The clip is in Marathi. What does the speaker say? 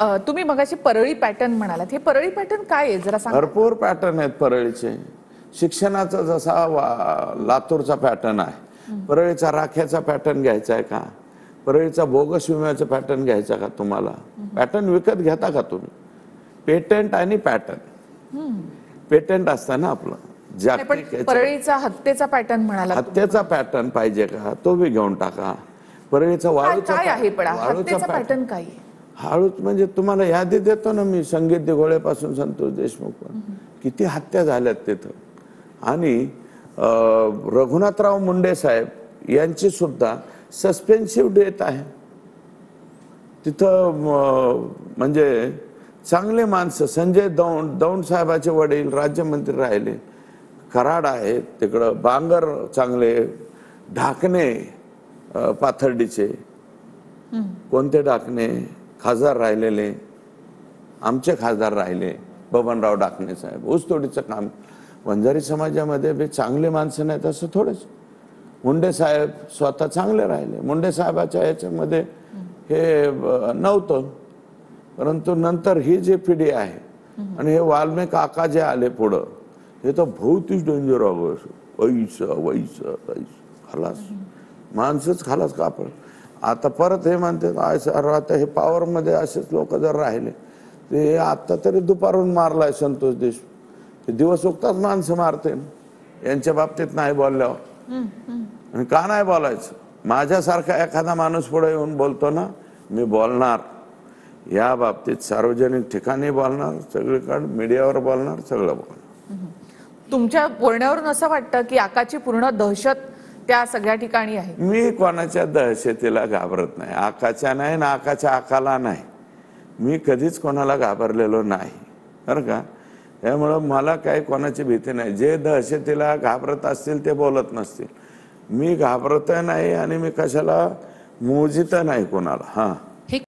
तुम्ही मगाशी परळी पॅटर्न म्हणालात, हे परळी पॅटर्न काय आहे जरा सांगा. भरपूर पॅटर्न आहेत परळीचे. शिक्षणाचा जसा लातूरचा पॅटर्न आहे, परळीचा राख्याचा पॅटर्न घ्यायचा आहे का, परळीचा बोगस विम्याचा पॅटर्न घ्यायचा का तुम्हाला? पॅटर्न विकत घेता का तुम्ही? पेटंट आणि पॅटर्न, पेटंट असतं ना आपलं जागतिक. परळीचा हत्तेचा पॅटर्न म्हणाला, हत्तेचा पॅटर्न पाहिजे का, तो बी घेऊन टाका. परळीचा वाळूचा पॅटर्न काय आहे? हळूच म्हणजे तुम्हाला यादी देतो ना मी, संगीत दिघोळेपासून संतोष देशमुख पण किती हत्या झाल्यात तिथं. आणि रघुनाथराव मुंडे साहेब यांची सुद्धा सस्पेन्सिव्ह डेथ आहे तिथं. म्हणजे चांगले माणसं, संजय दौंड साहेबाचे वडील राज्यमंत्री राहिले, कराड आहे तिकडं, बांगर चांगले, ढाकणे पाथर्डीचे, कोणते ढाकणे खासदार राहिलेले, आमचे खासदार राहिले बबनराव ढाकणे साहेब. ऊसतोडीचं काम, वंजारी समाजामध्ये बी चांगले माणसं नाहीत असं थोडंच. मुंडे साहेब स्वतः चांगले राहिले, मुंडे साहेबाच्या याच्यामध्ये हे नव्हतं. परंतु नंतर ही जी पिढी आहे आणि हे वाल्मिक काका जे आले पुढं, हे तर बहुतच डेंजर आहे. वैस खलास, माणसंच खलास कापड. आता परत हे म्हणतात आता हे पॉवरमध्ये असेच लोक जर राहिले ते आता तरी दुपारून मारलाय संतोष देशमुख, ते दिवस उगताच माणसं मारते यांच्या बाबतीत नाही बोलल्यावर. आणि का नाही बोलायचं? माझ्यासारखा एखादा माणूस पुढे येऊन बोलतो ना, मी बोलणार या बाबतीत, सार्वजनिक ठिकाणी बोलणार, सगळीकडे मीडियावर बोलणार, सगळं बोलणार. तुमच्या बोलण्यावरून असं वाटतं की आकाची पूर्ण दहशत त्या सगळ्या ठिकाणी आहे. मी कोणाच्या दहशतीला घाबरत नाही, आकाच्या नाही ना आकाच्या आकाला नाही. मी कधीच कोणाला घाबरलेलो नाही बरं का. त्यामुळं मला काही कोणाची भीती नाही. जे दहशतीला घाबरत असतील ते बोलत नसतील. मी घाबरत नाही आणि मी कशाला मोजित नाही कोणाला. हां.